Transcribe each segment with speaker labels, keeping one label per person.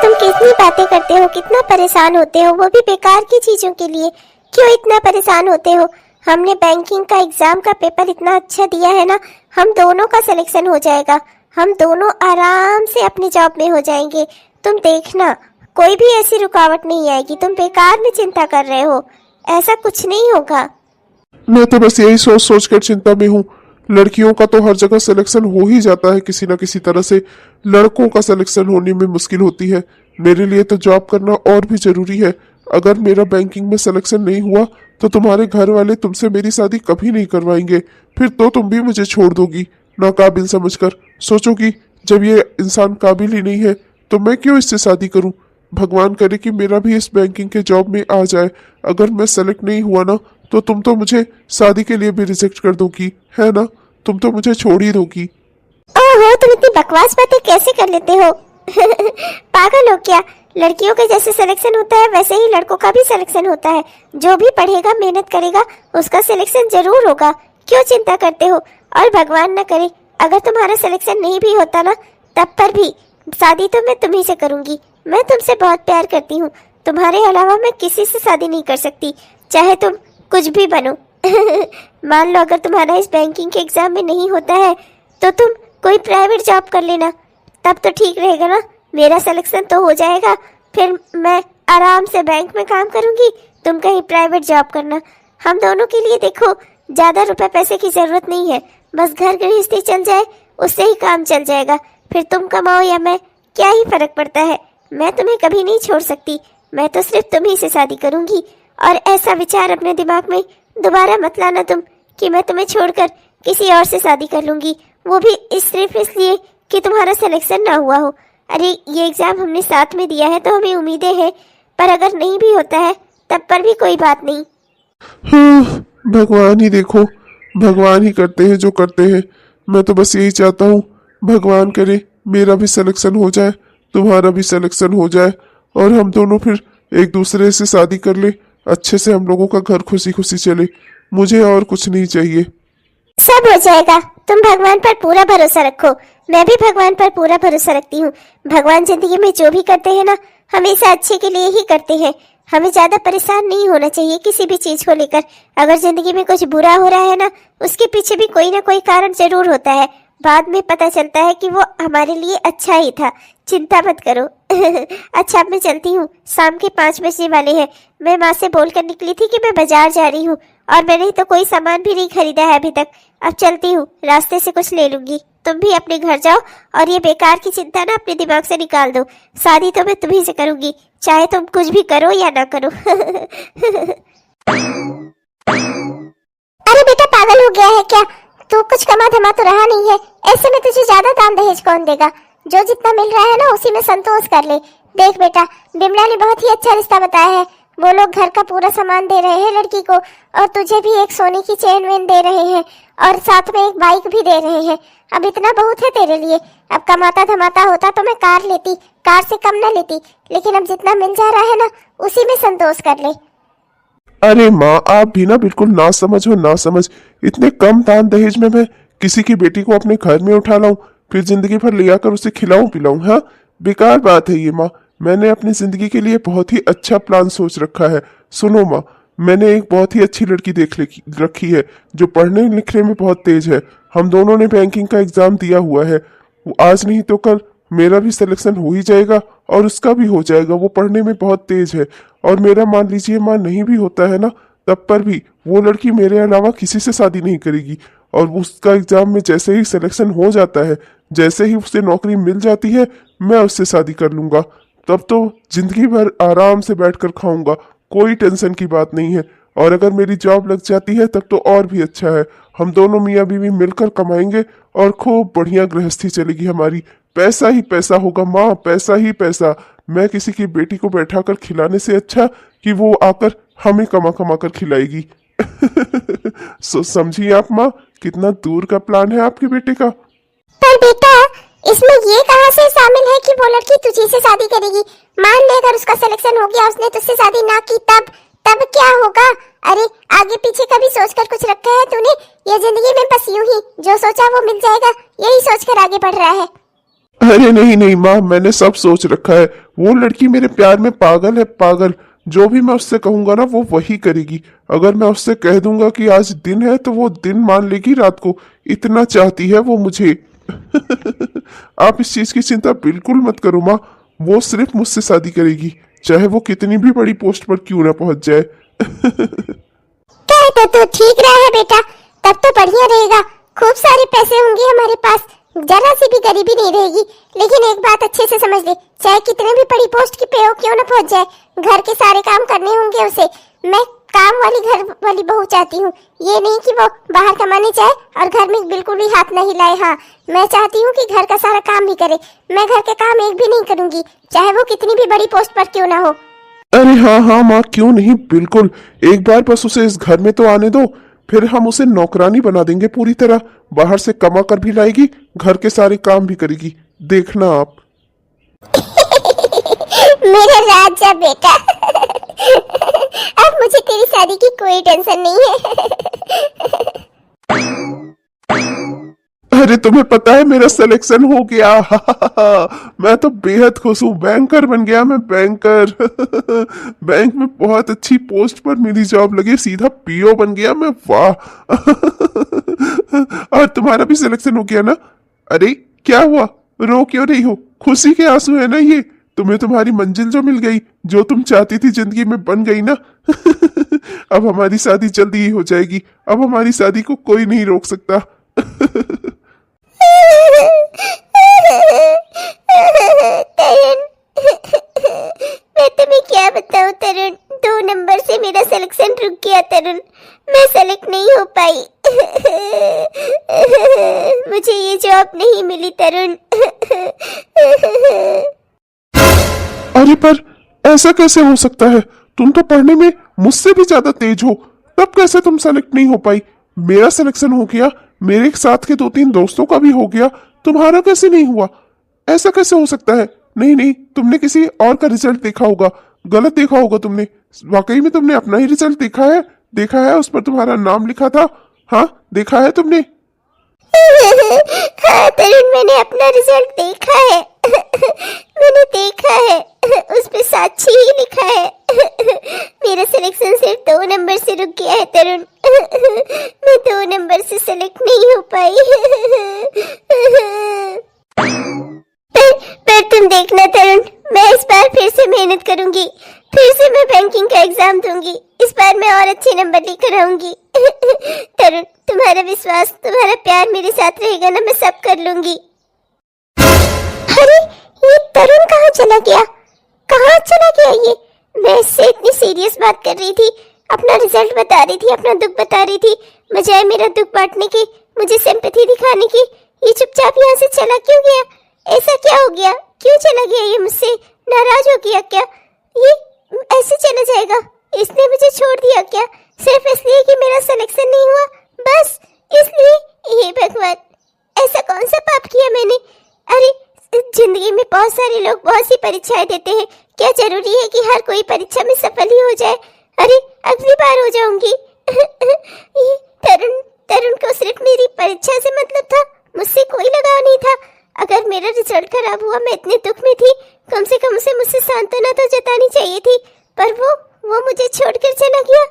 Speaker 1: तुम कितनी बातें करते हो, कितना परेशान होते हो, वो भी बेकार की चीजों के लिए। क्यों इतना परेशान होते हो? हमने बैंकिंग का एग्जाम का पेपर इतना अच्छा दिया है ना, हम दोनों का सिलेक्शन हो जाएगा। हम दोनों आराम से अपनी जॉब में हो जाएंगे। तुम देखना, कोई भी ऐसी रुकावट नहीं आएगी। तुम बेकार में चिंता कर रहे हो, ऐसा कुछ नहीं होगा।
Speaker 2: मैं तो बस यही सोच सोच कर चिंता में हूँ। लड़कियों का तो हर जगह सिलेक्शन हो ही जाता है किसी न किसी तरह से, लड़कों का सिलेक्शन होने में मुश्किल होती है। मेरे लिए तो जॉब करना और भी जरूरी है। अगर मेरा बैंकिंग में सिलेक्शन नहीं हुआ तो तुम्हारे घर वाले तुमसे मेरी शादी कभी नहीं करवाएंगे। फिर तो तुम भी मुझे छोड़ दोगी, नाकाबिल समझकर। सोचोगी जब ये इंसान काबिल ही नहीं है तो मैं क्यों इससे शादी करूं। भगवान करे कि मेरा भी इस बैंकिंग के जॉब में आ जाए। अगर मैं सेलेक्ट नहीं हुआ ना तो तुम तो मुझे शादी के लिए भी रिजेक्ट कर दोगी, है ना? तुम तो मुझे छोड़ ही दोगी।
Speaker 1: ओहो, तुम इतनी बकवास बातें कैसे कर लेते हो? पागल हो क्या? लड़कियों के जैसे सिलेक्शन होता है वैसे ही लड़कों का भी सिलेक्शन होता है। जो भी पढ़ेगा, मेहनत करेगा, उसका सिलेक्शन जरूर होगा। क्यों चिंता करते हो? और भगवान न करे अगर तुम्हारा सिलेक्शन नहीं भी होता ना, तब पर भी शादी तो मैं तुम्ही से करूंगी। मैं तुमसे बहुत प्यार करती हूँ, तुम्हारे अलावा मैं किसी से शादी नहीं कर सकती, चाहे तुम कुछ भी बनो। मान लो अगर तुम्हारा इस बैंकिंग के एग्जाम में नहीं होता है तो तुम कोई प्राइवेट जॉब कर लेना, तब तो ठीक रहेगा ना। मेरा सिलेक्शन तो हो जाएगा, फिर मैं आराम से बैंक में काम करूंगी, तुम कहीं प्राइवेट जॉब करना। हम दोनों के लिए देखो, ज्यादा रुपए पैसे की जरूरत नहीं है, बस घर गृहस्थी चल जाए उससे ही काम चल जाएगा। फिर तुम कमाओ या मैं, क्या ही फर्क पड़ता है। मैं तुम्हें कभी नहीं छोड़ सकती, मैं तो सिर्फ तुम्ही से शादी करूंगी। और ऐसा विचार अपने दिमाग में दोबारा मत लाना तुम कि मैं तुम्हें छोड़कर किसी और से शादी कर लूंगी, वो भी सिर्फ इसलिए कि तुम्हारा सिलेक्शन ना हुआ हो। अरे ये एग्जाम हमने साथ में दिया है तो हमें उम्मीदें हैं, पर अगर नहीं भी होता है तब पर भी कोई बात नहीं।
Speaker 2: भगवान ही देखो, भगवान ही करते हैं जो करते हैं। मैं तो बस यही चाहता हूँ, भगवान करे मेरा भी सिलेक्शन हो जाए, तुम्हारा भी सिलेक्शन हो जाए और हम दोनों फिर एक दूसरे से शादी कर ले, अच्छे से हम लोगों का घर खुशी खुशी चले। मुझे और कुछ नहीं चाहिए।
Speaker 1: सब हो जाएगा, तुम भगवान पर पूरा भरोसा रखो। मैं भी भगवान पर पूरा भरोसा रखती हूँ। भगवान जिंदगी में जो भी करते हैं ना, हमेशा अच्छे के लिए ही करते हैं। हमें ज्यादा परेशान नहीं होना चाहिए किसी भी चीज को लेकर। अगर जिंदगी में कुछ बुरा हो रहा है ना, उसके पीछे भी कोई ना कोई कारण जरूर होता है। बाद में पता चलता है कि वो हमारे लिए अच्छा ही था। चिंता मत करो। अच्छा, अब मैं चलती हूँ, शाम के 5 बजने वाले हैं। मैं माँ से बोलकर निकली थी कि मैं बाजार जा रही हूँ और मैंने तो कोई सामान भी नहीं खरीदा है अभी तक। अब चलती हूँ, रास्ते से कुछ ले लूंगी। तुम भी अपने घर जाओ और ये बेकार की चिंता ना अपने दिमाग से निकाल दो। शादी तो मैं तुम्ही से करूंगी, चाहे तुम कुछ भी करो या ना करो। अरे बेटा, पागल हो गया है क्या? तू कुछ कमा धमा तो रहा नहीं है, ऐसे में तुझे ज्यादा दाम दहेज कौन देगा? जो जितना मिल रहा है ना उसी में संतोष कर ले। देख बेटा, बिमला ने बहुत ही अच्छा रिश्ता बताया है। वो लोग घर का पूरा सामान दे रहे हैं लड़की को, और तुझे भी एक सोने की चेन वेन दे रहे हैं, और साथ में एक बाइक भी दे रहे हैं। अब इतना बहुत है तेरे लिए। अब कमाता धमाता होता तो मैं कार लेती, कार से कम न लेती, लेकिन अब जितना मिल जा रहा है ना उसी में संतोष कर ले।
Speaker 2: अरे माँ, आप भी ना बिल्कुल ना समझ हो, ना समझ। इतने कम दान दहेज में मैं किसी की बेटी को अपने घर में उठा लाऊं, फिर जिंदगी भर ले आकर उसे खिलाऊं पिलाऊं? हाँ, बेकार बात है ये माँ। मैंने अपनी जिंदगी के लिए बहुत ही अच्छा प्लान सोच रखा है। सुनो माँ, मैंने एक बहुत ही अच्छी लड़की रखी है जो पढ़ने लिखने में बहुत तेज है। हम दोनों ने बैंकिंग का एग्जाम दिया हुआ है। वो आज नहीं तो कल मेरा भी सिलेक्शन हो ही जाएगा और उसका भी हो जाएगा। वो पढ़ने में बहुत तेज है और मेरा मान लीजिए माँ नहीं भी होता है ना, तब पर भी वो लड़की मेरे अलावा किसी से शादी नहीं करेगी। और उसका एग्जाम में जैसे ही सिलेक्शन हो जाता है, जैसे ही उसे नौकरी मिल जाती है, मैं उससे शादी कर लूंगा। तब तो जिंदगी भर आराम से बैठकर खाऊंगा, कोई टेंशन की बात नहीं है। और अगर मेरी जॉब लग जाती है तब तो और भी अच्छा है। हम दोनों मियाँ बीवी मिलकर कमाएंगे और खूब बढ़िया गृहस्थी चलेगी हमारी। पैसा ही पैसा होगा माँ, पैसा ही पैसा। मैं किसी की बेटी को बैठाकर खिलाने से अच्छा कि वो आकर हमें कमा कमा कर खिलाएगी। समझिए आप माँ, कितना दूर का प्लान है आपके बेटे का।
Speaker 1: पर बेटा, इसमें ये कहां से शामिल है कि वो लड़की तुझे से शादी करेगी? मान ले अगर उसका सिलेक्शन हो गया, उसने तुझसे शादी ना की, तब क्या होगा? अरे आगे पीछे का भी सोचकर कुछ रखा है तूने? ये जिंदगी में बस यूं ही जो सोचा वो मिल जाएगा, यही सोचकर आगे बढ़ रहा है।
Speaker 2: अरे नहीं नहीं माँ, मैंने सब सोच रखा है। वो लड़की मेरे प्यार में पागल है, पागल। जो भी मैं उससे कहूंगा ना वो वही करेगी। अगर मैं उससे कह दूंगा कि आज दिन है तो वो दिन मान लेगी रात को। इतना चाहती है वो मुझे। आप इस चीज की चिंता बिल्कुल मत करो माँ। वो सिर्फ मुझसे शादी करेगी, चाहे वो कितनी भी बड़ी पोस्ट पर क्यों ना पहुंच जाए।
Speaker 1: क्या तो ठीक रहा है बेटा, तब तो बढ़िया रहेगा। खूब सारे पैसे होंगे हमारे पास, जरा सी भी गरीबी नहीं रहेगी। लेकिन एक बात अच्छे से समझ ले, चाहे कितने भी बड़ी पोस्ट की पे हो क्यों ना पहुंच जाए, घर के सारे काम करने होंगे उसे। मैं काम वाली घर वाली बहू चाहती हूँ, ये नहीं कि वो बाहर कमाने जाए और घर में बिल्कुल भी हाथ नहीं लाए। हाँ, मैं चाहती हूँ कि घर का सारा काम भी करे। मैं घर के काम एक भी नहीं करूंगी, चाहे वो कितनी भी बड़ी पोस्ट पर क्यों ना हो।
Speaker 2: अरे हाँ हाँ माँ, क्यों नहीं, बिल्कुल। एक बार बस उसे इस घर में तो आने दो, फिर हम उसे नौकरानी बना देंगे पूरी तरह। बाहर से कमा कर भी लाएगी, घर के सारे काम भी करेगी, देखना आप।
Speaker 1: मेरा राजा बेटा, अब मुझे तेरी शादी की कोई टेंशन नहीं है।
Speaker 2: अरे तुम्हें पता है मेरा सिलेक्शन हो गया। मैं तो बेहद खुश हूँ, बैंकर बन गया मैं, बैंकर। बैंक में बहुत अच्छी पोस्ट पर मेरी जॉब लगी, सीधा पीओ बन गया मैं, वाह। और तुम्हारा भी सिलेक्शन हो गया ना? अरे क्या हुआ, रो क्यों नहीं हो? खुशी के आंसू है ना ये? तुम्हें तुम्हारी मंजिल जो मिल गई, जो तुम चाहती थी जिंदगी में बन गई ना। अब हमारी शादी जल्दी ही हो जाएगी, अब हमारी शादी को कोई नहीं रोक सकता।
Speaker 1: तरुण, मैं तुम्हें क्या बताऊं तरुण, 2 नंबर से मेरा सिलेक्शन रुक गया तरुण, मैं सेलेक्ट नहीं हो पाई। मुझे ये जॉब नहीं मिली तरुण।
Speaker 2: अरे पर ऐसा कैसे हो सकता है? तुम तो पढ़ने में मुझसे भी ज्यादा तेज हो, तब कैसे तुम सेलेक्ट नहीं हो पाई? मेरा सिलेक्शन हो गया, मेरे साथ के 2-3 दोस्तों का भी हो गया, तुम्हारा कैसे नहीं हुआ? ऐसा कैसे हो सकता है? नहीं नहीं, तुमने किसी और का रिजल्ट देखा होगा, गलत देखा होगा तुमने। वाकई में तुमने अपना ही रिजल्ट देखा है, उस पर तुम्हारा नाम लिखा था। हाँ, देखा है तुमने?
Speaker 1: हाँ तरुण, मैंने अपना रिजल्ट देखा है। मैंने देखा है, उस पे साक्षी ही लिखा है। मेरा सिलेक्शन सिर्फ 2 नंबर से रुक गया है तरुण। मैं 2 नंबर से सेलेक्ट नहीं हो पाई। पर तुम देखना तरुण, मैं इस बार फिर से मेहनत करूंगी, फिर से मैं बैंकिंग का एग्जाम दूंगी। इस बार मैं और अच्छे नंबर लेकर आऊंगी। तरुण, तुम्हारा विश्वास, तुम्हारा प्यार मेरे साथ रहेगा ना, मैं सब कर लूंगी। अरे ये तरुण कहाँ चला गया, कहाँ चला गया ये? मैं इससे इतनी सीरियस बात कर रही थी, अपना रिजल्ट बता रही थी, अपना दुख बता रही थी, बजाय मेरा दुख बांटने की, मुझे सिंपैथी दिखाने की, ये चुपचाप यहाँ से चला क्यों गया? ऐसा क्या हो गया, क्यों चला गया ये? मुझसे नाराज हो गया क्या? ये ऐसे चला जाएगा? इसने मुझे छोड़ दिया क्या, सिर्फ इसलिए कि मेरा सिलेक्शन नहीं हुआ, बस इसलिए? हे भगवान, ऐसा कौन सा पाप किया मैंने? अरे जिंदगी में बहुत सारे लोग बहुत सी परीक्षाएं देते हैं, क्या जरूरी है कि हर कोई परीक्षा में सफल ही हो जाए? अरे अगली बार हो जाऊंगी। ये तरुण को सिर्फ मेरी परीक्षा से मतलब था, मुझसे कोई लगाव नहीं था। अगर मेरा रिजल्ट खराब हुआ, मैं इतने दुख में थी, कम से कम उसे मुझसे सांत्वना तो जतानी चाहिए थी, पर वो मुझे छोड़कर चला गया।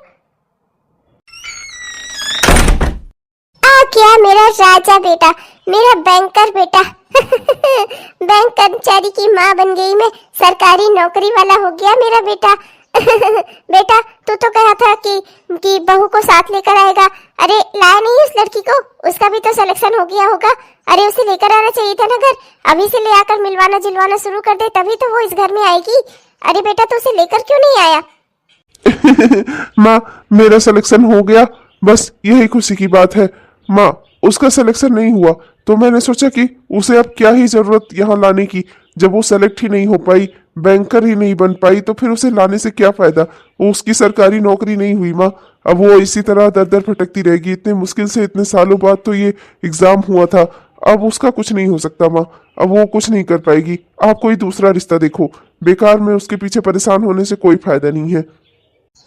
Speaker 1: आ गया मेरा राजा बेटा, मेरा बैंकर बेटा। बैंक कर्मचारी की माँ बन गई मैं, सरकारी नौकरी वाला हो गया मेरा बेटा। बेटा तू तो कहा था कि बहू को साथ लेकर आएगा, अरे लाया नहीं उस लड़की को? उसका भी तो सिलेक्शन हो गया होगा, अरे उसे लेकर आना चाहिए था ना घर, अभी से ले आकर मिलवाना जिलवाना शुरू कर दे, तभी तो वो इस घर में आएगी। अरे बेटा तू उसे लेकर क्यों नहीं आया?
Speaker 2: माँ, मेरा सिलेक्शन हो गया, बस यही खुशी की बात है। माँ, उसका सिलेक्शन नहीं हुआ तो मैंने सोचा कि उसे अब क्या ही जरूरत यहाँ लाने की, जब वो सेलेक्ट ही नहीं हो पाई, बैंकर ही नहीं बन पाई, तो फिर उसे लाने से क्या फायदा? वो उसकी सरकारी नौकरी नहीं हुई माँ, अब वो इसी तरह दर दर भटकती रहेगी। इतने मुश्किल से इतने सालों बाद तो ये एग्जाम हुआ था, अब उसका कुछ नहीं हो सकता माँ, अब वो कुछ नहीं कर पाएगी। आप कोई दूसरा रिश्ता देखो, बेकार में उसके पीछे परेशान होने से कोई फायदा नहीं है।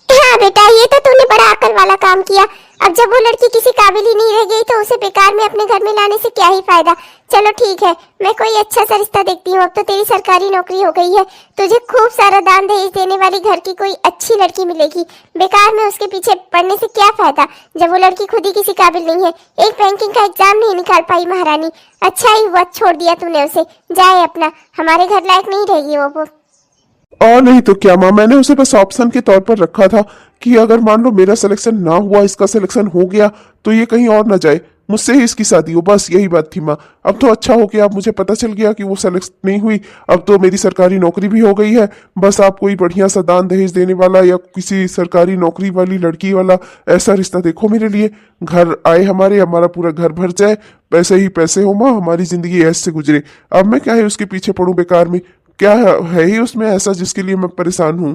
Speaker 1: हाँ हाँ बेटा, ये तो तूने बड़ा अकल वाला काम किया। अब जब वो लड़की किसी काबिल ही नहीं रह गई तो उसे बेकार में अपने घर में लाने से क्या ही फायदा। चलो ठीक है, मैं कोई अच्छा सा रिश्ता देखती हूँ। अब तो तेरी सरकारी नौकरी हो गई है, तुझे खूब सारा दान दहेज देने वाली घर की कोई अच्छी लड़की मिलेगी। बेकार में उसके पीछे पड़ने से क्या फायदा जब वो लड़की खुद ही किसी काबिल नहीं है। एक बैंकिंग का एग्जाम नहीं निकाल पाई महारानी। अच्छा ही हुआ छोड़ दिया तूने उसे, जाए अपना, हमारे घर लायक नहीं रहेगी वो।
Speaker 2: और नहीं तो क्या माँ, मैंने उसे बस ऑप्शन के तौर पर रखा था कि अगर मान लो मेरा सिलेक्शन ना हुआ, इसका सिलेक्शन हो गया तो ये कहीं और ना जाए, मुझसे ही इसकी शादी हो, बस यही बात थी माँ। अब तो अच्छा हो गया, अब मुझे पता चल गया कि वो सेलेक्ट नहीं हुई। अब तो मेरी सरकारी नौकरी भी हो गई है। बस आप कोई बढ़िया सा दान दहेज देने वाला या किसी सरकारी नौकरी वाली लड़की वाला ऐसा रिश्ता देखो मेरे लिए। घर आए हमारे, हमारा पूरा घर भर जाए, पैसे ही पैसे हो माँ, हमारी जिंदगी ऐसे से गुजरे। अब मैं क्या है उसके पीछे पड़ूं बेकार में, क्या है ही उसमें ऐसा जिसके लिए मैं परेशान हूँ।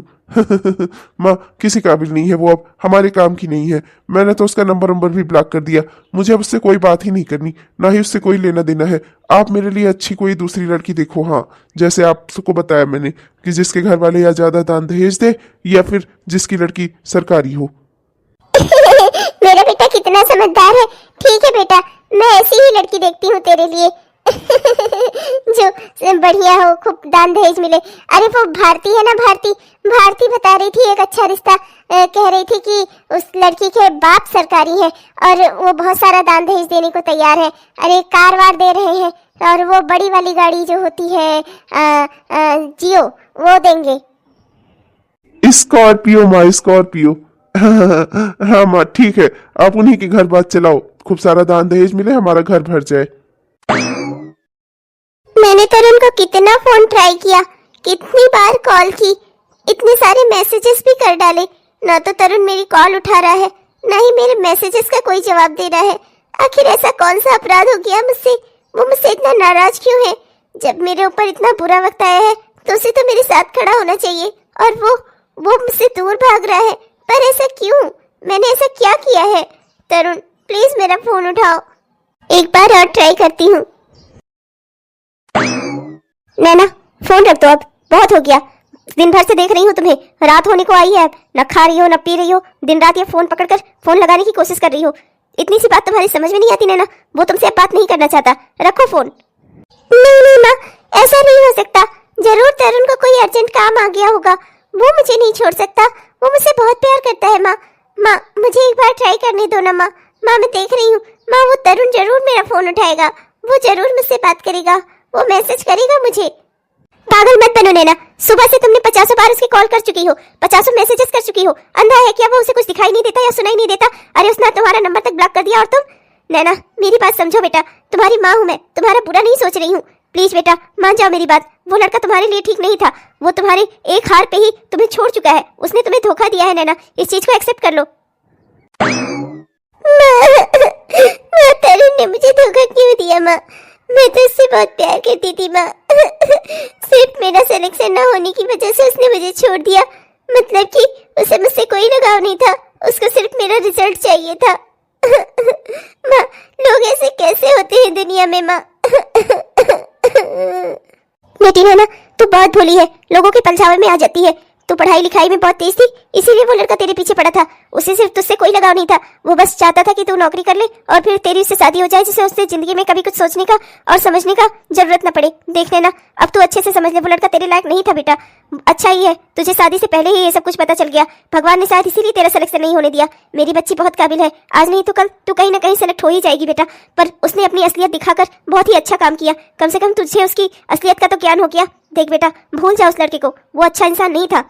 Speaker 2: माँ किसी काबिल नहीं है वो, अब हमारे काम की नहीं है। मैंने तो उसका नंबर भी ब्लॉक कर दिया, मुझे अब उससे कोई बात ही नहीं करनी, ना ही उससे कोई लेना देना है। आप मेरे लिए अच्छी कोई दूसरी लड़की देखो। हाँ, जैसे आपको बताया मैंने कि जिसके घर वाले या ज्यादा दान दहेज दे या फिर जिसकी लड़की सरकारी हो।
Speaker 1: मेरा बेटा कितना समझदार है। ठीक है बेटा, मैं ऐसी ही लड़की देखती हूँ तेरे लिए जो बढ़िया हो, खूब दान दहेज मिले। अरे वो भारती है ना, भारती बता रही थी एक अच्छा रिश्ता, कह रही थी कि उस लड़की के बाप सरकारी है और वो बहुत सारा दान दहेज देने को तैयार है। अरे कार वार दे रहे हैं और वो बड़ी वाली गाड़ी जो होती है जियो, वो देंगे।
Speaker 2: स्कॉर्पियो माँ, स्कॉर्पियो। हाँ माँ ठीक है, आप उन्हीं के घर बात चलाओ, खूब सारा दान दहेज मिले, हमारा घर भर जाए।
Speaker 1: मैंने तरुण को कितना फोन ट्राई किया, कितनी बार कॉल की, इतने सारे मैसेजेस भी कर डाले, ना तो तरुण मेरी कॉल उठा रहा है, ना ही मेरे मैसेजेस का कोई जवाब दे रहा है। आखिर ऐसा कौन सा अपराध हो गया मुझसे? वो मुझसे इतना नाराज क्यों है? जब मेरे ऊपर इतना बुरा वक्त आया है तो उसे तो मेरे साथ खड़ा होना चाहिए और वो मुझसे दूर भाग रहा है। पर ऐसा क्यों? मैंने ऐसा क्या किया है? तरुण प्लीज मेरा फोन उठाओ, एक बार और ट्राई करती हूँ। नैना फोन रख दो, अब बहुत हो गया। दिन भर से देख रही हूँ तुम्हें, रात होने को आई है, न खा रही हो न पी रही हो, दिन रात ये फोन पकड़कर फोन लगाने की कोशिश कर रही हो। इतनी सी बात तुम्हारी समझ में नहीं आती नैना? वो तुमसे अब बात नहीं करना चाहता, रखो फोन। नहीं माँ, ऐसा नहीं हो सकता। जरूर तरुण को कोई अर्जेंट काम आ गया होगा, वो मुझे नहीं छोड़ सकता, वो मुझसे बहुत प्यार करता है। माँ मुझे एक बार ट्राई करने दो ना माँ। मैं देख रही हूँ माँ, वो तरुण जरूर मेरा फोन उठाएगा, वो जरूर मुझसे बात करेगा, वो मैसेज करेगा मुझे। पागल मत बनो नैना, सुबह से तुमने 50 बार उसकी कॉल कर चुकी हो, 50 मैसेजेस कर चुकी हो। अंधा है क्या वो? उसे कुछ दिखाई नहीं देता या सुनाई नहीं देता? अरे उसने तुम्हारा नंबर तक ब्लॉक कर दिया। और तुम? नैना मेरी बात समझो बेटा, तुम्हारी माँ हूँ मैं, तुम्हारा बुरा नहीं सोच रही हूँ। प्लीज बेटा मान जाओ मेरी बात। वो लड़का तुम्हारे लिए ठीक नहीं था, वो तुम्हारे एक हार पे ही तुम्हें छोड़ चुका है, उसने तुम्हें धोखा दिया है नैना, इस चीज को एक्सेप्ट कर लो। तरुण ने मुझे धोखा क्यों दिया माँ? मैं तो उससे बहुत प्यार करती थी माँ। सिर्फ मेरा सिलेक्शन ना होने की वजह से उसने मुझे छोड़ दिया। मतलब कि उसे मुझसे कोई लगाव नहीं था, उसको सिर्फ मेरा रिजल्ट चाहिए था। माँ लोग ऐसे कैसे होते हैं दुनिया में माँ? बेटी नैना तू बहुत भोली है, लोगों के पलझावे में आ जाती है। तू पढ़ाई लिखाई में बहुत तेज थी, इसीलिए वो लड़का तेरे पीछे पड़ा था। उसे सिर्फ तुझसे कोई लगाव नहीं था, वो बस चाहता था कि तू नौकरी कर ले और फिर तेरी उससे शादी हो जाए, जिससे उससे जिंदगी में कभी कुछ सोचने का और समझने का जरूरत न पड़े। देख लेना, अब तू अच्छे से समझ ले, वो लड़का तेरे लायक नहीं था बेटा। अच्छा ही है तुझे शादी से पहले ही ये सब कुछ पता चल गया। भगवान ने शायद इसीलिए तेरा सिलेक्शन नहीं होने दिया। मेरी बच्ची बहुत काबिल है, आज नहीं तो कल तू कहीं ना कहीं सेलेक्ट हो ही जाएगी बेटा। पर उसने अपनी असलियत दिखाकर बहुत ही अच्छा काम किया, कम से कम तुझे उसकी असलियत का तो ज्ञान हो गया। देख बेटा भूल जा उस लड़के को, वो अच्छा इंसान नहीं था।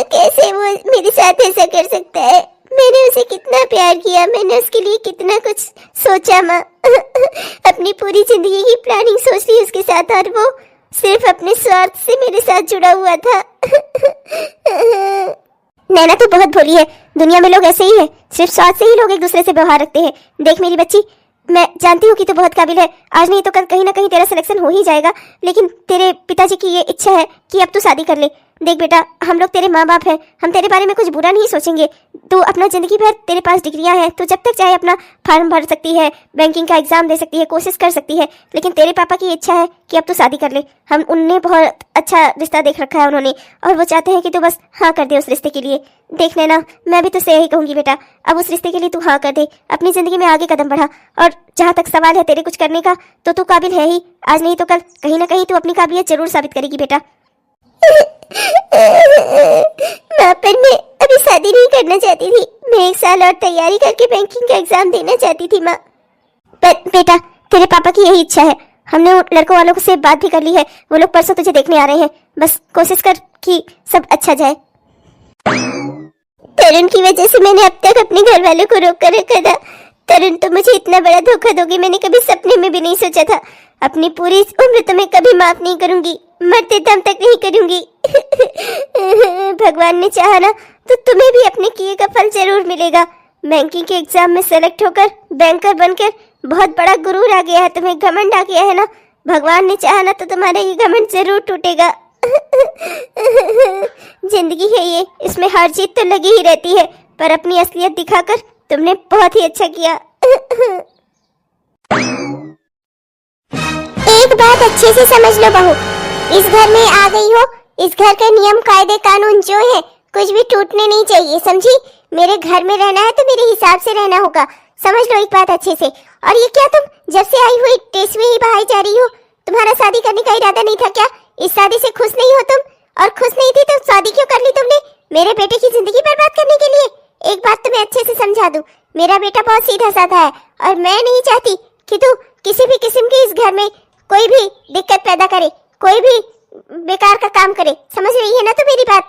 Speaker 1: कैसे वो मेरे साथ ऐसा कर सकता है? मैंने उसे कितना प्यार किया, मैंने उसके लिए कितना कुछ सोचा माँ। अपनी पूरी जिंदगी की प्लानिंग सोच ली उसके साथ, और वो सिर्फ अपने स्वार्थ से मेरे साथ जुड़ा हुआ था। नैना तू बहुत भोली है, दुनिया में लोग ऐसे ही है, सिर्फ स्वार्थ से ही लोग एक दूसरे से व्यवहार रखते हैं। देख मेरी बच्ची, मैं जानती हूँ कि तू बहुत काबिल है, आज नहीं तो कल कहीं ना कहीं तेरा सिलेक्शन हो ही जाएगा, लेकिन तेरे पिताजी की ये इच्छा है कि अब तू शादी कर ले। देख बेटा, हम लोग तेरे माँ बाप हैं, हम तेरे बारे में कुछ बुरा नहीं सोचेंगे। तू अपना जिंदगी भर, तेरे पास डिग्रियां हैं, तू जब तक चाहे अपना फॉर्म भर सकती है, बैंकिंग का एग्जाम दे सकती है, कोशिश कर सकती है। लेकिन तेरे पापा की इच्छा है कि अब तू शादी कर ले। हम उनने बहुत अच्छा रिश्ता देख रखा है उन्होंने, और वो चाहते हैं कि तू बस हाँ कर दे उस रिश्ते के लिए। देख लेना, मैं भी तुझसे यही कहूंगी बेटा, अब उस रिश्ते के लिए तू हाँ कर दे, अपनी जिंदगी में आगे कदम बढ़ा। और जहाँ तक सवाल है तेरे कुछ करने का, तो तू काबिल है ही, आज नहीं तो कल कहीं ना कहीं तू अपनी काबिलियत जरूर साबित करेगी बेटा। माँ, पर मैं अभी शादी नहीं करना चाहती थी, मैं 1 साल और तैयारी करके बैंकिंग का एग्जाम देना चाहती थी माँ। पर बेटा, तेरे पापा की यही इच्छा है, हमने उन लड़कों वालों से बात भी कर ली है, वो लोग परसों तुझे देखने आ रहे हैं। बस कोशिश कर कि सब अच्छा जाए। तरुण की वजह से मैंने अब तक अपने घर वालों को रोक कर रखा था। तरुण, तो मुझे इतना बड़ा धोखा दोगी मैंने कभी सपने में भी नहीं सोचा था। अपनी पूरी उम्र तुम्हें कभी माफ नहीं करूंगी, मरते दम तक नहीं करूंगी। भगवान ने चाहा ना तो तुम्हें भी अपने किए का फल जरूर मिलेगा। बैंकिंग के एग्जाम में सेलेक्ट होकर बैंकर बनकर बहुत बड़ा गुरूर आ गया है, तुम्हें घमंड आ गया है ना। भगवान ने चाहा ना तो तुम्हारा ये घमंड जरूर टूटेगा। जिंदगी है ये, इसमें हार जीत तो लगी ही रहती है, पर अपनी असलियत दिखाकर तुमने बहुत ही अच्छा किया। एक बात अच्छे से समझ लो बहू, इस घर में आ गई हो, इस घर के नियम कायदे कानून जो है कुछ भी टूटने नहीं चाहिए, समझी। मेरे घर में रहना है तो मेरे हिसाब से रहना होगा, समझ लो एक बात अच्छे से। और ये क्या, तुम जब से आई हुई टेस्ट में ही बहाई जा रही हो? तुम्हारा शादी करने का इरादा नहीं था क्या? इस शादी से खुश नहीं हो तुम? और खुश नहीं थी तो शादी क्यों कर ली तुमने? मेरे बेटे की जिंदगी बर्बाद करने के लिए? एक बात तुम्हें अच्छे से समझा दूं, मेरा बेटा बहुत सीधा साधा है, और मैं नहीं चाहती कि तू किसी भी किस्म की इस घर में कोई भी दिक्कत पैदा करे, कोई भी बेकार का काम करे। समझ रही है ना तू मेरी बात?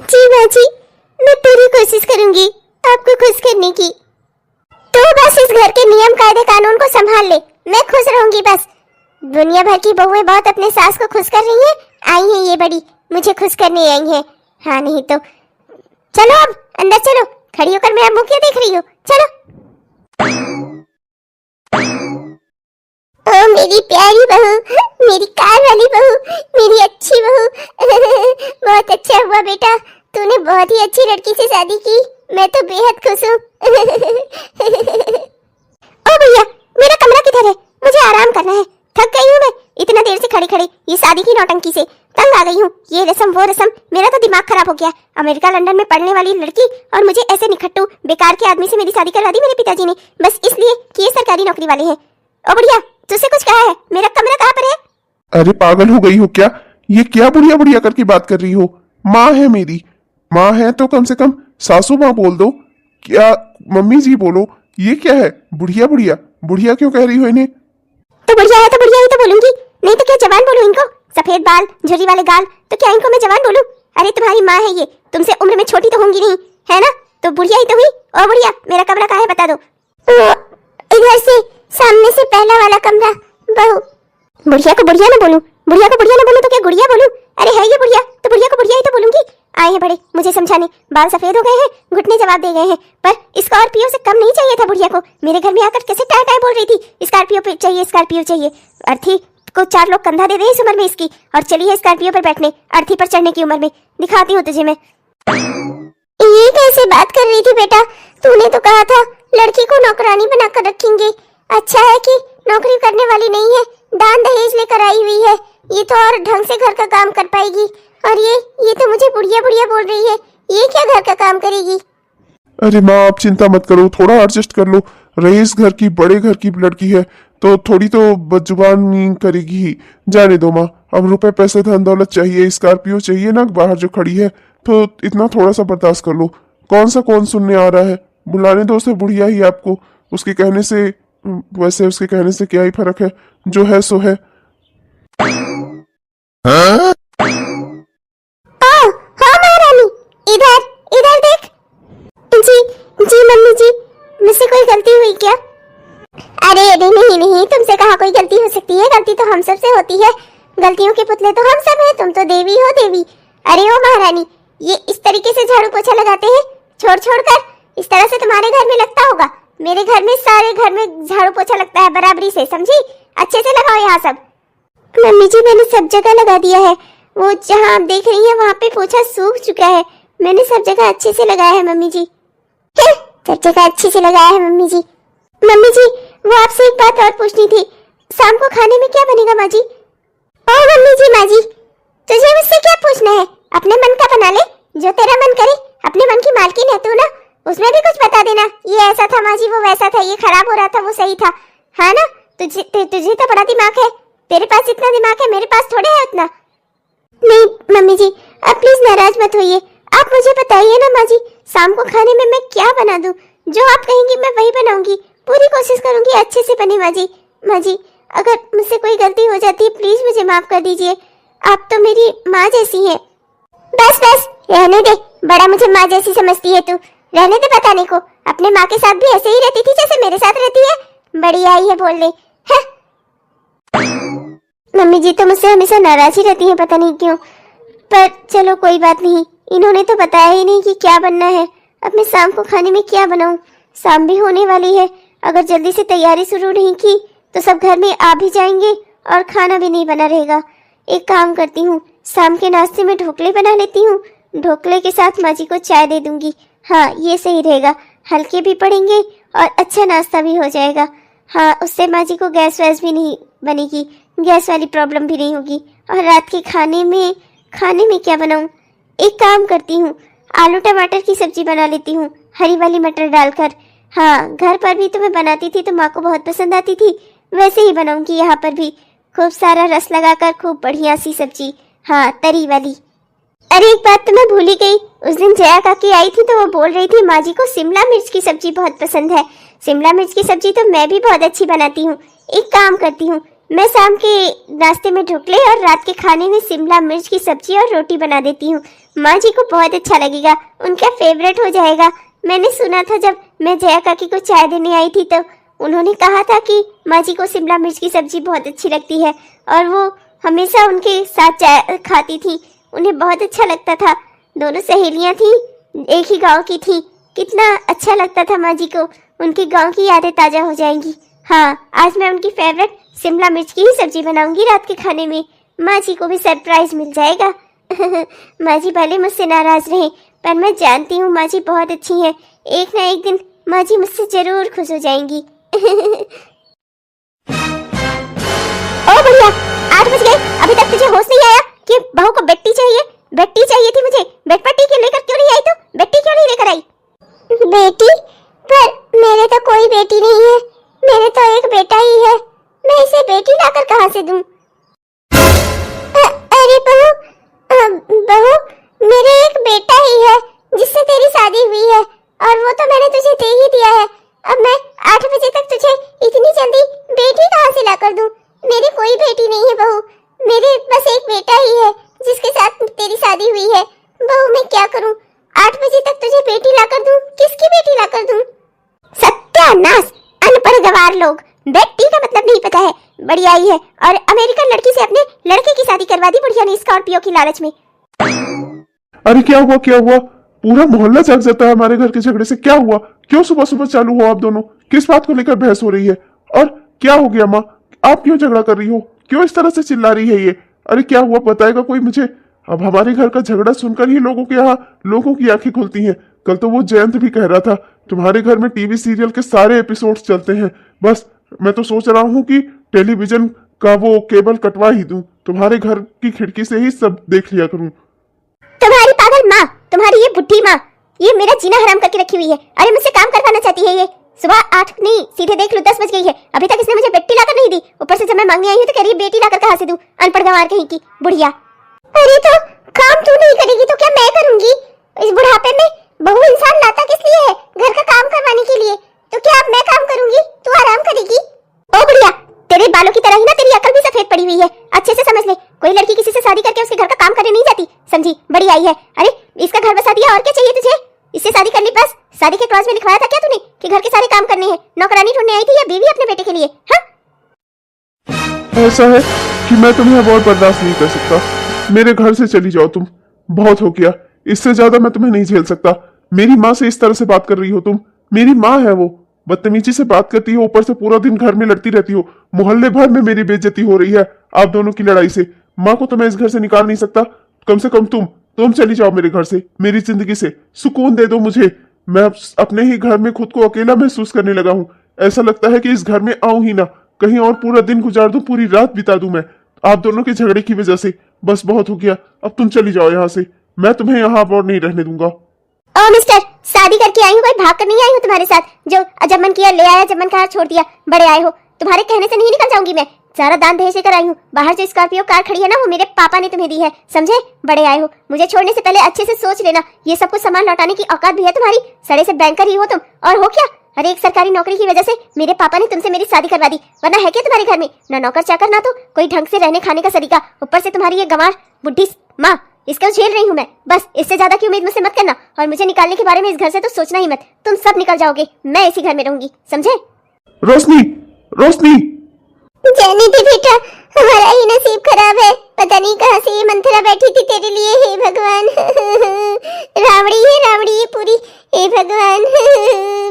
Speaker 1: जी माँ जी, मैं पूरी कोशिश करूंगी आपको खुश करने की। तो बस इस घर के नियम कायदे कानून को संभाल ले, मैं खुश रहूंगी बस। दुनिया भर की बहुएं बहुत अपने सास को खुश कर रही हैं, आई हैं ये बड़ी मुझे खुश करने आई हैं। हाँ नहीं तो चलो अब अंदर चलो, खड़ी होकर मेरा मुंह क्यों देख रही हो? चलो। ओ मेरी प्यारी बहू, मेरी कार वाली बहू, मेरी अच्छी बहू। बहुत अच्छा हुआ बेटा, तूने बहुत ही अच्छी लड़की से शादी की, मैं तो बेहद खुश हूँ। ओ भैया, मेरा कमरा किधर है? मुझे आराम करना है, थक गई हूँ मैं इतना देर से खड़ी खड़ी ये शादी की नौटंकी से, तंग आ गई हूँ। ये रस्म वो रस्म, मेरा तो दिमाग खराब हो गया। अमेरिका लंदन में पढ़ने वाली लड़की और मुझे ऐसे निखट्टू बेकार के आदमी से मेरी शादी करवा दी मेरे पिताजी ने, बस इसलिए कि ये सरकारी नौकरी वाले हैं। ओ बुढ़िया, तुझसे कुछ कहा है? मेरा कमरा कहाँ पर है?
Speaker 2: अरे पागल हो गई हो क्या? ये क्या बुढ़िया बुढ़िया करके बात कर रही हो? माँ है मेरी, माँ है तो कम से कम सासू माँ बोल दो, क्या मम्मी जी बोलो। ये क्या है बुढ़िया बुढ़िया? बुढ़िया क्यों कह रही हो इन्हें?
Speaker 1: तो बुढ़िया है तो बुढ़िया ही तो बोलूंगी, नहीं तो क्या जवान बोलूं इनको? सफेद बाल झुर्री वाले गाल, तो क्या इनको मैं जवान बोलूं? अरे तुम्हारी माँ है ये, तुमसे उम्र में छोटी तो होंगी नहीं, है ना? तो बुढ़िया ही तो हुई। और बुढ़िया, मेरा कमरा कहाँ है बता दो। इधर से सामने से पहला वाला कमरा बहू। बुढ़िया को बुढ़िया ना बोलूं, बुढ़िया को बुढ़िया ना बोलूं तो क्या गुड़िया बोलूं? अरे है ये बुढ़िया, तो बुढ़िया को बुढ़िया ही तो बोलूंगी। आए हैं बड़े मुझे समझाने, बाल सफेद हो गए हैं, घुटने जवाब दे गए हैं, पर स्कॉर्पियो से कम नहीं चाहिए था बुढ़िया को। मेरे घर में आकर कैसे टाय टाय बोल रही थी, स्कॉर्पियो चाहिए स्कॉर्पियो चाहिए। अर्थी को 4 लोग कंधा दे दे इस उम्र में इसकी, और चली है स्कॉर्पियो पर बैठने, अर्थी पर चढ़ने की उम्र में। दिखाती हूँ तुझे मैं। ये कैसे बात कर रही थी बेटा? तूने तो कहा था लड़की को नौकरानी बनाकर रखेंगे। अच्छा है कि नौकरी करने वाली नहीं है, दान दहेज लेकर आई हुई है, ये तो और ढंग से घर का काम कर पाएगी। और ये तो मुझे बुढ़िया बुढ़िया बोल रही है, ये क्या घर का काम करेगी?
Speaker 2: अरे माँ आप चिंता मत करो, थोड़ा एडजस्ट कर लो। रईस घर की, बड़े घर की लड़की है तो थोड़ी तो बदजुबानी करेगी ही। जाने दो माँ, अब रुपए पैसे धन दौलत चाहिए, स्कॉर्पियो चाहिए ना बाहर जो खड़ी है, तो इतना थोड़ा सा बर्दाश्त कर लो। कौन सुनने आ रहा है? बुलाने दो उसे बुढ़िया ही आपको, उसके कहने से, वैसे उसके कहने से क्या ही फर्क है, जो है सो है।
Speaker 1: हाँ महारानी, इधर इधर देख। जी मम्मी जी, मुझसे कोई गलती हुई क्या? अरे नहीं, तुमसे कहाँ कोई गलती हो सकती है, गलती तो हम सब से होती है, गलतियों के पुतले तो हम सब हैं, तुम तो देवी हो देवी। अरे ओ महारानी, ये इस तरीके से झाड़ू पोछा लगाते हैं छोड़ कर, इस तरह से तुम्हारे घर में लगता होगा, मेरे घर में सारे घर में झाड़ू पोछा लगता है बराबरी से, समझी? अच्छे से लगाओ यहाँ सब। मम्मी जी मैंने सब जगह लगा दिया है, वो जहाँ आप देख रही हैं वहाँ पे पोछा सूख चुका है। मैंने सब जगह अच्छे से लगाया है मम्मी जी। सब जगह अच्छे से लगाया है मम्मी जी। मम्मी जी, वो आपसे एक बात और पूछनी थी। शाम को खाने में क्या बनेगा माँ जी? ओ मम्मी जी, माँ जी, तुझे मुझसे क्या पूछना है? अपने मन का बना ले, जो तेरा मन करे। अपने मन की मालकिन है तू ना, उसमें भी कुछ बता देना। ये ऐसा था माँ जी, वो वैसा था, ये खराब हो रहा था, वो सही था। हाँ ना, तुझे तो बड़ा दिमाग है। तेरे पास इतना दिमाग है, मेरे पास थोड़े है उतना। नहीं मम्मी जी, आप प्लीज नाराज मत होइए। आप मुझे बताइए ना माँ जी, शाम को खाने में मैं क्या बना दूं? जो आप कहेंगी मैं वही बनाऊंगी। पूरी कोशिश करूंगी अच्छे से बने माँ जी। माँ जी, अगर मुझसे कोई गलती हो जाती है प्लीज मुझे माफ कर दीजिए। आप तो मेरी माँ जैसी हैं। बस बस रहने दे, बड़ा मुझे माँ जैसी समझती है तू। रहने दे बताने को। अपने माँ के साथ भी ऐसे ही रहती थी जैसे मेरे साथ रहती है। बड़ी आई है बोलने। मम्मी जी तो मुझसे हमेशा नाराज ही रहती हैं, पता नहीं क्यों। पर चलो कोई बात नहीं, इन्होंने तो बताया ही नहीं कि क्या बनना है। अब मैं शाम को खाने में क्या बनाऊं? शाम भी होने वाली है, अगर जल्दी से तैयारी शुरू नहीं की तो सब घर में आ भी जाएंगे और खाना भी नहीं बना रहेगा। एक काम करती हूँ, शाम के नाश्ते में ढोकले बना लेती हूँ। ढोकले के साथ माँ जी को चाय दे दूंगी। हाँ ये सही रहेगा, हल्के भी पड़ेंगे और अच्छा नाश्ता भी हो जाएगा। हाँ, उससे माँ जी को गैस वैस भी नहीं बनेगी, गैस वाली प्रॉब्लम भी नहीं होगी। और रात के खाने में क्या बनाऊं? एक काम करती हूँ, आलू टमाटर की सब्जी बना लेती हूँ, हरी वाली मटर डालकर। हाँ, घर पर भी तो मैं बनाती थी तो माँ को बहुत पसंद आती थी, वैसे ही बनाऊंगी यहाँ पर भी। खूब सारा रस लगाकर खूब बढ़िया सी सब्जी, हाँ तरी वाली। अरे एक बात तो मैं भूल ही गई, उस दिन जया काकी आई थी तो वो बोल रही थी माँ जी को शिमला मिर्च की सब्जी बहुत पसंद है। शिमला मिर्च की सब्जी तो मैं भी बहुत अच्छी बनाती हूँ। एक काम करती हूँ, मैं शाम के नाश्ते में ढोकले और रात के खाने में शिमला मिर्च की सब्जी और रोटी बना देती हूँ। माँ जी को बहुत अच्छा लगेगा, उनका फेवरेट हो जाएगा। मैंने सुना था जब मैं जया काकी को चाय देने आई थी तो उन्होंने कहा था कि माँ जी को शिमला मिर्च की सब्जी बहुत अच्छी लगती है और वो हमेशा उनके साथ चाय खाती थी, उन्हें बहुत अच्छा लगता था। दोनों सहेलियां थी, एक ही गांव की थी, कितना अच्छा लगता था माँ जी को। उनके गांव की यादें ताजा हो जाएंगी। हाँ, आज मैं उनकी फेवरेट शिमला मिर्च की ही सब्जी बनाऊंगी रात के खाने में। माँ जी को भी सरप्राइज मिल जाएगा। माँ जी भले मुझसे नाराज रहे, पर मैं जानती हूँ माँ जी बहुत अच्छी हैं। एक ना एक दिन माँ जी मुझसे जरूर खुश हो जाएंगी। ओ भैया, 8 बज गए, अभी तक तुझे होश नहीं आया कि बहू को बेटी चाहिए? बेटी चाहिए थी मुझे, बेटपट्टी क्यों लेकर क्यों नहीं आई? तू बेटी क्यों नहीं लेकर आई? बेटी? पर मेरे तो कोई बेटी नहीं है, मेरे तो एक बेटा ही है। मैं इसे बेटी लाकर कहाँ से दूं? अरे बहू, मेरे एक बेटा ही है जिससे तेरी शादी हुई है और वो तो मैंने तुझे दे ही दिया है। अब मैं 8 बजे तक तुझे इतनी जल्दी बेटी कहाँ से लाकर दूं? मेरी कोई बेटी नहीं है बहू, मेरे बस एक बेटा ही है जिसके साथ तेरी शादी हुई है। बहू मैं क्या करूं? 8 बजे तक तुझे बेटी लाकर दूं? किसकी बेटी लाकर दूं? सत्यानाश! अनपढ़ गवार लोग, बेटी का मतलब नहीं पता है। बढ़िया ही है, और अमेरिकन लड़की से अपने लड़के की शादी करवा दी बुढ़िया ने स्कॉर्पियो की लालच में।
Speaker 2: अरे क्या हुआ क्या हुआ? पूरा मोहल्ला जाग जाता है हमारे घर के झगड़े से। क्या हुआ? क्यों सुबह सुबह चालू हो आप दोनों? किस बात को लेकर बहस हो रही है? और क्या हो गया माँ? आप क्यों झगड़ा कर रही हो? क्यों इस तरह से चिल्ला रही है ये? अरे क्या हुआ बताएगा कोई मुझे? अब हमारे घर का झगड़ा सुनकर ही लोगों के यहाँ लोगों की आंखें खुलती हैं। कल तो वो जयंत भी कह रहा था तुम्हारे घर में टीवी सीरियल के सारे एपिसोड्स चलते हैं। बस मैं तो सोच रहा हूँ कि टेलीविजन का वो केबल कटवा ही दूं, तुम्हारे घर की खिड़की से ही सब देख लिया करूं।
Speaker 1: तुम्हारी पागल माँ, तुम्हारी ये बुढ़ी माँ, ये मेरा जीना हराम करके रखी हुई है। अरे मुझसे काम करवाना चाहती है ये। सुबह 8 नहीं, सीधे देख लो 10 बज गई है, अभी तक इसने मुझे बेटी लाकर नहीं दी। ऊपर से जब मैं मांगने आई हूँ तो कह रही है बेटी लाकर कहाँ से दूं? अनपढ़ गंवार कहीं की बुढ़िया। अरे तो काम तू नहीं करेगी तो क्या मैं करूंगी? इस बुढ़ापे में बहू इंसान लाता किस लिए है? घर का काम करवाने के लिए। तो क्या अब मैं काम करूंगी, तू आराम करेगी? ओ बुढ़िया, तेरे बालों की तरह ही ना तेरी अकल भी सफेद पड़ी हुई है। अच्छे से समझ ले, कोई लड़की किसी से शादी करके उसके घर का काम करने नहीं जाती, समझी? बड़ी आई है। अरे इसका घर बसा दिया, और क्या चाहिए तुझे? इससे शादी कर ली बस। शादी के क्लॉज में लिखवाया था क्या तूने कि घर के सारे काम करने हैं? नौकरानी ढूंढने आई थी या बीवी अपने बेटे के लिए? हाँ,
Speaker 2: ऐसा है कि मैं तुम्हें अब और बर्दाश्त नहीं कर सकता। मेरे घर से चली जाओ तुम, बहुत हो गया। इससे ज्यादा मैं तुम्हें नहीं झेल सकता। मेरी माँ से इस तरह से बात कर रही हो तुम? मेरी माँ है वो, बदतमीजी से बात करती हो, ऊपर से पूरा दिन घर में लड़ती रहती हो। मोहल्ले भर में मेरी बेइज्जती हो रही है आप दोनों की लड़ाई से। माँ को तो मैं इस घर से निकाल नहीं सकता, कम से कम तुम चली जाओ मेरे घर से, मेरी जिंदगी से सुकून दे दो मुझे। मैं अब अपने ही घर में खुद को अकेला महसूस करने लगा हूँ। ऐसा लगता है कि इस घर में आऊं ही ना, कहीं और पूरा दिन गुजार दूं, पूरी रात बिता दूं मैं आप दोनों के झगड़े की वजह से। बस बहुत हो गया, अब तुम चली जाओ यहाँ से, मैं तुम्हें यहाँ और नहीं रहने दूंगा।
Speaker 1: ओ मिस्टर, शादी करके आई हूँ, कोई भाग कर नहीं आई हूँ तुम्हारे साथ। जो जब मन किया ले आया, जब मन कहा छोड़ दिया। बड़े आए हो, तुम्हारे कहने से नहीं निकल जाऊंगी मैं। सारा दान दहेज लेकर आई हूँ। बाहर जो स्कॉर्पियो कार खड़ी है ना, वो मेरे पापा ने तुम्हें दी है, समझे? बड़े आए हो, मुझे छोड़ने से पहले अच्छे से सोच लेना। ये सब कुछ सामान लौटाने की औकात भी है तुम्हारी? सड़े से बैंकर ही हो तुम, और हो क्या? अरे एक सरकारी नौकरी की वजह से मेरे पापा ने तुमसे मेरी शादी करवा दी, वरना है क्या तुम्हारे घर में? ना नौकर चाकर, ना तो कोई ढंग से रहने खाने का सलीका, ऊपर से तुम्हारी ये गंवार बुढ़ी माँ। इसको झेल रही हूँ मैं, बस इससे ज्यादा की उम्मीद मुझसे मत करना। और मुझे निकालने के बारे में इस घर से तो सोचना ही मत। तुम सब निकल जाओगे, मैं इसी घर में रहूंगी, समझे?
Speaker 2: रोशनी, रोशनी!
Speaker 1: जाने दे बेटा, हमारा ही नसीब खराब है। पता नहीं कहाँ से ये मंथरा बैठी थी तेरे लिए। हे भगवान, रावड़ी है रावड़ी पूरी। हे भगवान,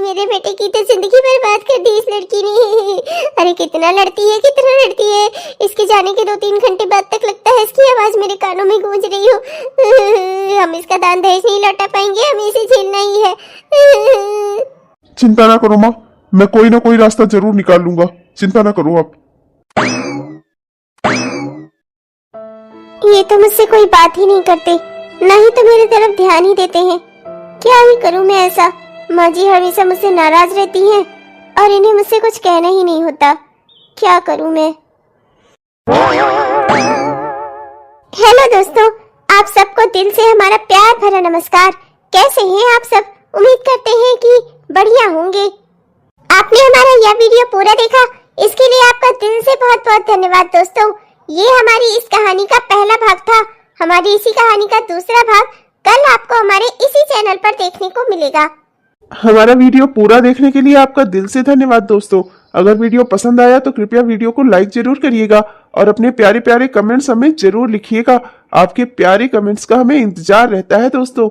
Speaker 1: मेरे बेटे की तो जिंदगी बर्बाद कर दी इस लड़की ने। अरे कितना लड़ती है, कितना लड़ती है। इसके जाने के 2-3 घंटे बाद तक लगता है इसकी आवाज मेरे कानों में गूंज रही हो। हम इसका दान दहेज नहीं लौटा पाएंगे, हमें इसे झेलना ही है।
Speaker 2: चिंता ना करो माँ, मैं कोई ना कोई रास्ता जरूर निकाल लूंगा, चिंता ना करो आप।
Speaker 1: ये तो मुझसे कोई बात ही नहीं करते, ना ही तो मेरी तरफ ध्यान ही देते हैं। क्या ही करूं मैं ऐसा? माँ जी हमेशा मुझसे नाराज रहती हैं और इन्हें मुझसे कुछ कहना ही नहीं होता। क्या करूं मैं? हेलो दोस्तों, आप सबको दिल से हमारा प्यार भरा नमस्कार। कैसे हैं आप सब? उम्मीद करते हैं कि बढ़िया होंगे। आपने हमारा यह वीडियो पूरा देखा, इसके लिए आपका दिल से बहुत बहुत धन्यवाद दोस्तों। ये हमारी इस कहानी का पहला भाग था। हमारी इसी कहानी का दूसरा भाग कल आपको हमारे इसी चैनल पर देखने को मिलेगा।
Speaker 2: हमारा वीडियो पूरा देखने के लिए आपका दिल से धन्यवाद दोस्तों। अगर वीडियो पसंद आया तो कृपया वीडियो को लाइक जरूर करिएगा और अपने प्यारे प्यारे कमेंट्स हमें जरूर लिखिएगा। आपके प्यारे कमेंट्स का हमें इंतजार रहता है दोस्तों।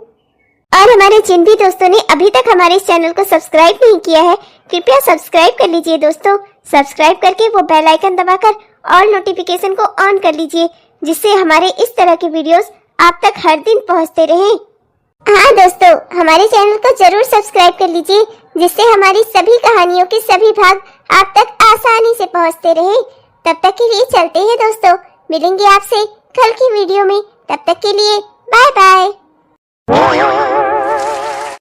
Speaker 1: और हमारे जिन भी दोस्तों ने अभी तक हमारे इस चैनल को सब्सक्राइब नहीं किया है, कृपया सब्सक्राइब कर लीजिए दोस्तों। सब्सक्राइब करके वो बेल आइकन दबाकर ऑल नोटिफिकेशन को ऑन कर लीजिए, जिससे हमारे इस तरह के वीडियोस आप तक हर दिन पहुंचते रहें। हाँ दोस्तों, हमारे चैनल को जरूर सब्सक्राइब कर लीजिए, जिससे हमारी सभी कहानियों के सभी भाग आप तक आसानी से पहुंचते रहें। तब तक के लिए चलते हैं दोस्तों, मिलेंगे आपसे कल की वीडियो में। तब तक के लिए बाय बाय।